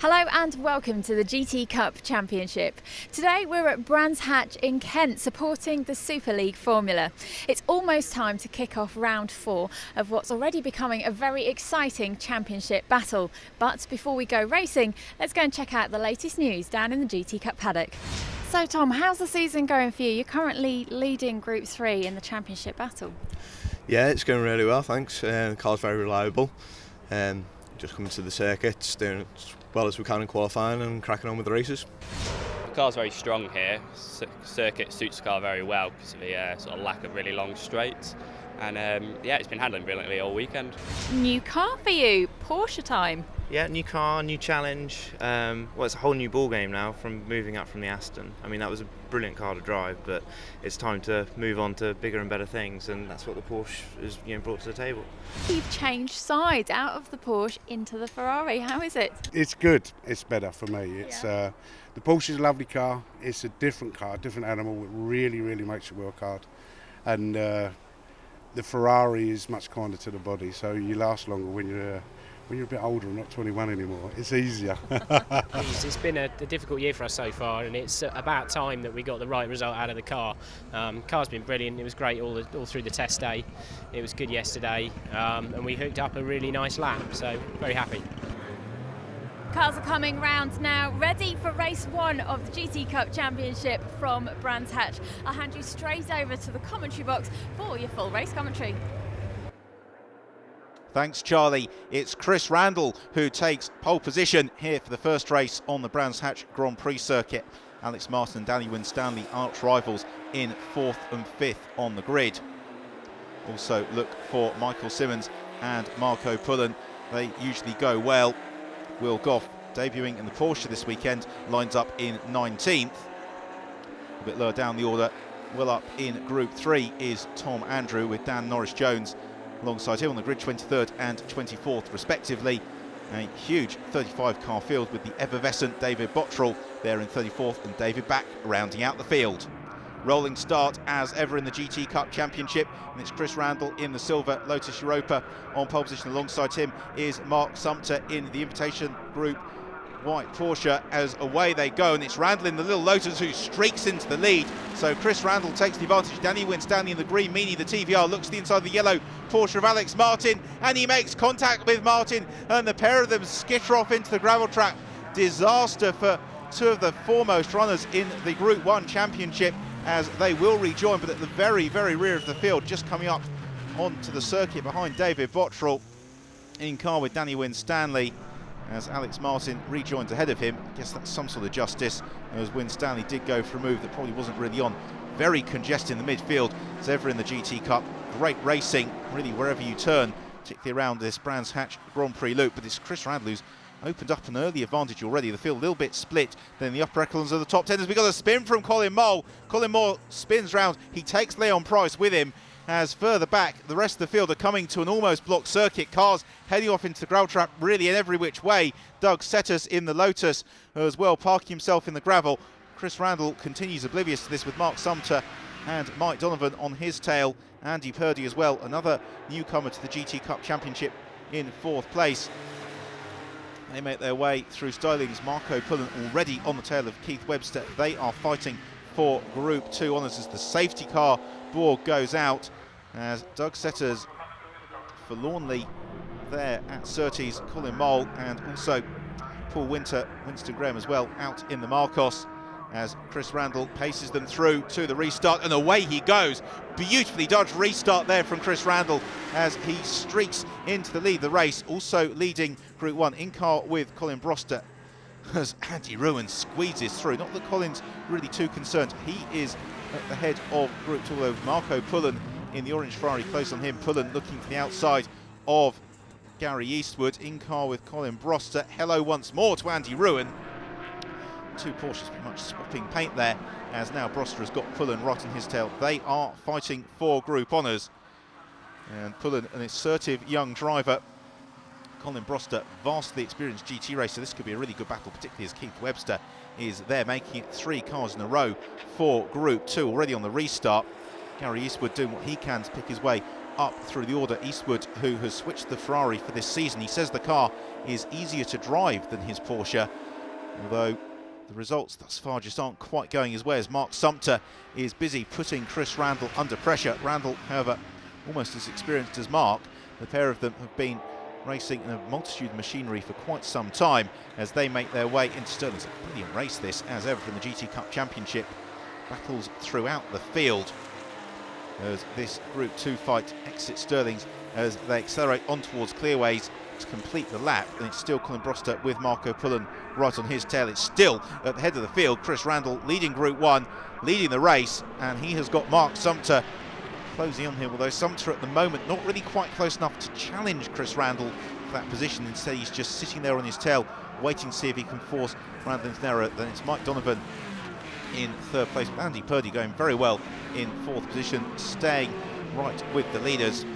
Hello and welcome to the GT Cup Championship. Today we're at Brands Hatch in Kent supporting the Super League Formula. It's almost time to kick off round 4 of what's already becoming a very exciting championship battle. But before we go racing, let's go and check out the latest news down in the GT Cup paddock. So Tom, how's the season going for you? You're currently leading Group 3 in the championship battle. Yeah, it's going really well, thanks. The car's very reliable. Just coming to the circuit, doing as well as we can in qualifying and cracking on with the races. The car's very strong here. Circuit suits the car very well because of the sort of lack of really long straights. And yeah, it's been handling brilliantly all weekend. New car for you, Porsche time. Yeah, new car, new challenge. Well, it's a whole new ball game now from moving up from the Aston. I mean, that was a brilliant car to drive, but it's time to move on to bigger and better things, and that's what the Porsche is brought to the table. You've changed sides out of the Porsche into the Ferrari. How is it? It's good. It's better for me. It's the Porsche is a lovely car. It's a different car, a different animal. It really, really makes you work hard, and the Ferrari is much kinder to the body, so you last longer when you're a bit older and not 21 anymore. It's easier. It's been a difficult year for us so far, and it's about time that we got the right result out of the car. Car's been brilliant. It was great all through the test day. It was good yesterday, and we hooked up a really nice lap, so very happy. Cars are coming round now, ready for race 1 of the GT Cup Championship from Brands Hatch. I'll hand you straight over to the commentary box for your full race commentary. Thanks, Charlie. It's Chris Randall who takes pole position here for the first race on the Brands Hatch Grand Prix circuit. Alex Martin and Danny Winstanley, arch rivals, in 4th and 5th on the grid. Also look for Michael Simmons and Marco Pullen. They usually go well. Will Goff, debuting in the Porsche this weekend, lines up in 19th. A bit lower down the order, well up in Group 3 is Tom Andrew with Dan Norris-Jones alongside him on the grid, 23rd and 24th respectively. A huge 35 car field with the effervescent David Bottrell there in 34th and David Back rounding out the field. Rolling start as ever in the GT Cup Championship, and it's Chris Randall in the silver Lotus Europa. On pole position alongside him is Mark Sumter in the Invitation Group white Porsche as away they go, and it's Randall in the little Lotus who streaks into the lead. So Chris Randall takes the advantage. Danny Winstanley in the green Mini, the TVR, looks to the inside of the yellow Porsche of Alex Martin, and he makes contact with Martin, and the pair of them skitter off into the gravel trap. Disaster for two of the foremost runners in the Group 1 Championship, as they will rejoin, but at the very, very rear of the field, just coming up onto the circuit behind David Bottrell, in car with Danny Winstanley, as Alex Martin rejoins ahead of him. I guess that's some sort of justice, as Winstanley did go for a move that probably wasn't really on. Very congested in the midfield as ever in the GT Cup. Great racing, really, wherever you turn, particularly around this Brands Hatch Grand Prix loop. But it's Chris Randall who's opened up an early advantage already. The field a little bit split. Then the upper echelons of the top 10 as we got a spin from Colin Mole. Colin Mole spins round. He takes Leon Price with him. As further back, the rest of the field are coming to an almost blocked circuit. Cars heading off into the gravel trap, really in every which way. Doug Setters in the Lotus as well, parking himself in the gravel. Chris Randall continues oblivious to this with Mark Sumter and Mike Donovan on his tail. Andy Purdy as well, another newcomer to the GT Cup Championship, in 4th place. They make their way through Styling's Marco Pullen already on the tail of Keith Webster. They are fighting for Group 2 honours as the safety car Borg goes out, as Doug Setters forlornly there at Surtees, Colin Mole, and also Paul Winter, Winston Graham as well, out in the Marcos, as Chris Randall paces them through to the restart, and away he goes. Beautifully dodged restart there from Chris Randall as he streaks into the lead of the race, also leading Group 1 in car with Colin Broster, as Andy Ruin squeezes through. Not that Colin's really too concerned. He is at the head of Group 2, although Marco Pullen in the orange Ferrari close on him. Pullen looking for the outside of Gary Eastwood, in car with Colin Broster. Hello once more to Andy Ruin. Two Porsches pretty much swapping paint there, as now Broster has got Pullen right on his tail. They are fighting for Group honours, and Pullen, an assertive young driver. Colin Broster, vastly experienced GT racer. This could be a really good battle, particularly as Keith Webster is there, making it 3 cars in a row for Group 2 already on the restart. Gary Eastwood doing what he can to pick his way up through the order. Eastwood, who has switched the Ferrari for this season. He says the car is easier to drive than his Porsche, although the results thus far just aren't quite going his way, as Mark Sumpter is busy putting Chris Randall under pressure. Randall, however, almost as experienced as Mark. The pair of them have been racing in a multitude of machinery for quite some time as they make their way into Stirling's. A brilliant race this, as ever, from the GT Cup Championship. Battles throughout the field as this Group 2 fight exits Stirling's as they accelerate on towards Clearways to complete the lap, and it's still Colin Broster with Marco Pullen right on his tail. It's still at the head of the field. Chris Randall leading Group 1, leading the race, and he has got Mark Sumpter closing on him, although Sumpter at the moment not really quite close enough to challenge Chris Randall for that position. Instead, he's just sitting there on his tail, waiting to see if he can force Randall into an error. Then it's Mike Donovan in third place. Andy Purdy going very well in fourth position, staying right with the leaders,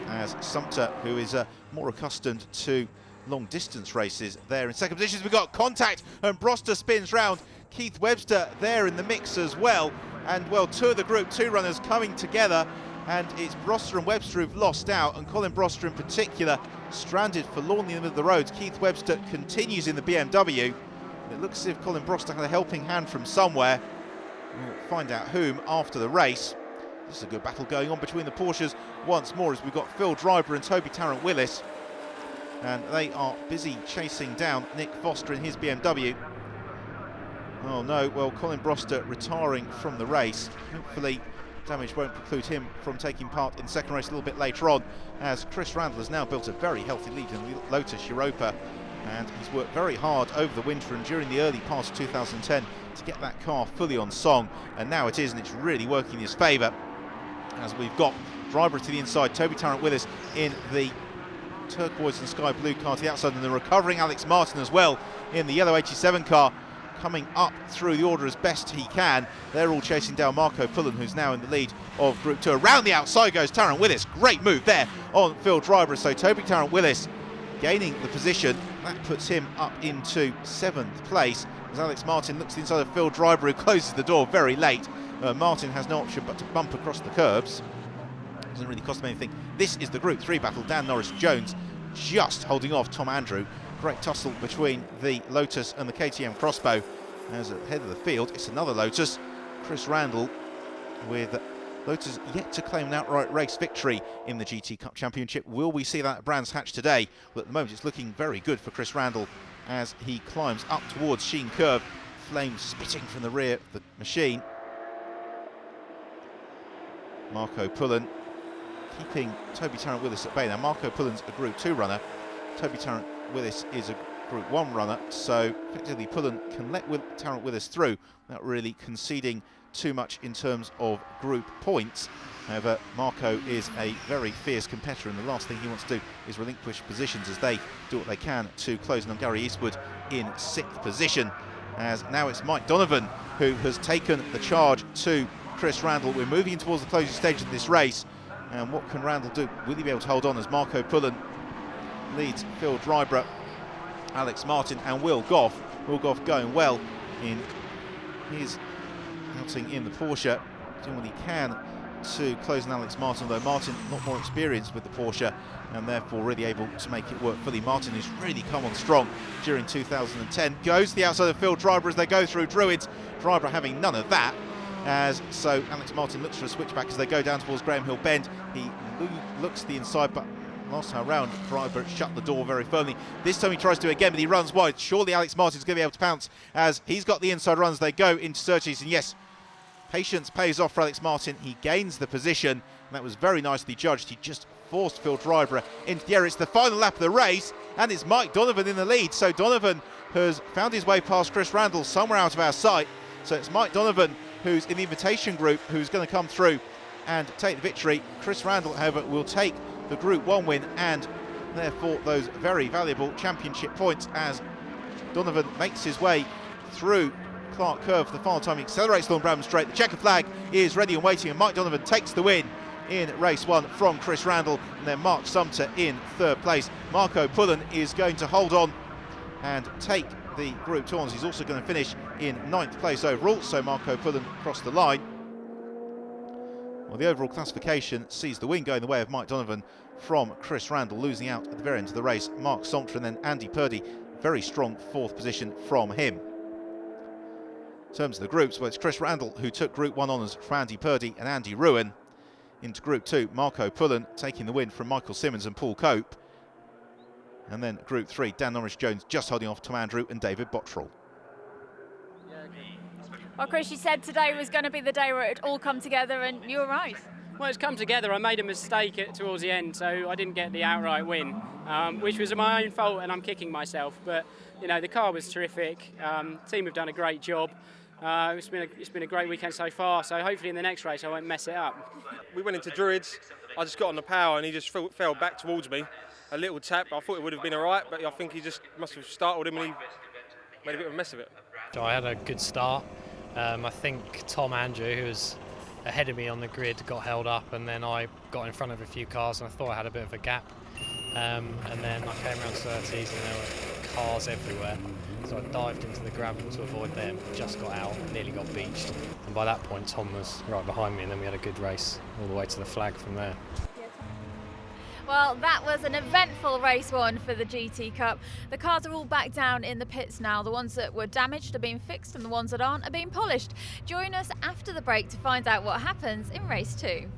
as Sumpter, who is more accustomed to long distance races, there in second position. We've got contact and Broster spins round. Keith Webster there in the mix as well, and well, two of the Group 2 runners coming together, and it's Broster and Webster who've lost out, and Colin Broster in particular stranded forlornly in the middle of the road. Keith Webster continues in the BMW. It looks as if Colin Broster had a helping hand from somewhere. We'll find out whom after the race. This is a good battle going on between the Porsches once more, as we've got Phil Driver and Toby Tarrant-Willis, and they are busy chasing down Nick Foster in his BMW. Oh no, well, Colin Broster retiring from the race. Hopefully damage won't preclude him from taking part in the second race a little bit later on, as Chris Randall has now built a very healthy lead in the Lotus Europa, and he's worked very hard over the winter and during the early part of 2010 to get that car fully on song, and now it is, and it's really working in his favour, as we've got Driver to the inside, Toby Tarrant-Willis in the turquoise and sky blue car to the outside, and the recovering Alex Martin as well in the yellow 87 car, coming up through the order as best he can. They're all chasing down Marco Pullen, who's now in the lead of Group 2. Around the outside goes Tarrant-Willis. Great move there on Phil Driver. So Toby Tarrant-Willis gaining the position. That puts him up into 7th place, as Alex Martin looks inside of Phil Driver, who closes the door very late. Martin has no option but to bump across the curbs. Doesn't really cost him anything. This is the Group 3 battle. Dan Norris-Jones just holding off Tom Andrew. Great tussle between the Lotus and the KTM Crossbow. As at the head of the field, it's another Lotus. Chris Randall with Lotus yet to claim an outright race victory in the GT Cup Championship. Will we see that at Brands Hatch today? Well, at the moment it's looking very good for Chris Randall as he climbs up towards Sheen Curve. Flames spitting from the rear of the machine. Marco Pullen keeping Toby Tarrant-Willis at bay. Now Marco Pullen's a Group 2 runner. Toby Tarrant-Willis is a Group 1 runner, so effectively Pullen can let Tarrant-Willis through without really conceding too much in terms of group points. However, Marco is a very fierce competitor, and the last thing he wants to do is relinquish positions as they do what they can to close in on Gary Eastwood in 6th position. As now it's Mike Donovan who has taken the charge to Chris Randall. We're moving towards the closing stage of this race, and what can Randall do? Will he be able to hold on as Marco Pullen leads Phil Driver, Alex Martin and Will Goff. Will Goff going well in his outing in the Porsche, doing what he can to close on Alex Martin, although Martin not more experienced with the Porsche and therefore really able to make it work fully. Martin has really come on strong during 2010. Goes to the outside of Phil Driver as they go through Druids. Driver having none of that. So Alex Martin looks for a switchback as they go down towards Graham Hill Bend. He looks to the inside, but last time round, Driver shut the door very firmly. This time he tries to do it again, but he runs wide. Surely Alex Martin's going to be able to pounce as he's got the inside runs. They go into Surtees, and yes, patience pays off for Alex Martin. He gains the position, and that was very nicely judged. He just forced Phil Driver into the area. It's the final lap of the race, and it's Mike Donovan in the lead. So Donovan has found his way past Chris Randall somewhere out of our sight. So it's Mike Donovan who's in the invitation group who's going to come through and take the victory. Chris Randall, however, will take the Group 1 win and therefore those very valuable championship points as Donovan makes his way through Clark Curve for the final time. He accelerates along Bramham Straight. The checker flag is ready and waiting, and Mike Donovan takes the win in race 1 from Chris Randall, and then Mark Sumpter in 3rd place. Marco Pullen is going to hold on and take the Group 2 honours. He's also going to finish in 9th place overall, so Marco Pullen crossed the line. Well, The overall classification sees the win going the way of Mike Donovan from Chris Randall, losing out at the very end of the race. Mark Sompter and then Andy Purdy, very strong 4th position from him. In terms of the groups, well, it's Chris Randall who took Group 1 honours from Andy Purdy and Andy Ruin. Into Group 2, Marco Pullen taking the win from Michael Simmons and Paul Cope. And then Group 3, Dan Norris-Jones just holding off Tom Andrew and David Bottrell. Well, Chris, you said today was going to be the day where it all come together, and you were right. Well, it's come together. I made a mistake towards the end, so I didn't get the outright win, which was my own fault, and I'm kicking myself. But you know, the car was terrific. Team have done a great job. It's been a great weekend so far. So hopefully in the next race I won't mess it up. We went into Druids. I just got on the power, and he just fell back towards me. A little tap. I thought it would have been all right, but I think he just must have startled him, and he made a bit of a mess of it. So I had a good start. I think Tom Andrew, who was ahead of me on the grid, got held up, and then I got in front of a few cars and I thought I had a bit of a gap. And then I came around 30s and there were cars everywhere. So I dived into the gravel to avoid them, just got out, nearly got beached. And by that point Tom was right behind me, and then we had a good race all the way to the flag from there. Well, that was an eventful race one for the GT Cup. The cars are all back down in the pits now. The ones that were damaged are being fixed and the ones that aren't are being polished. Join us after the break to find out what happens in race 2.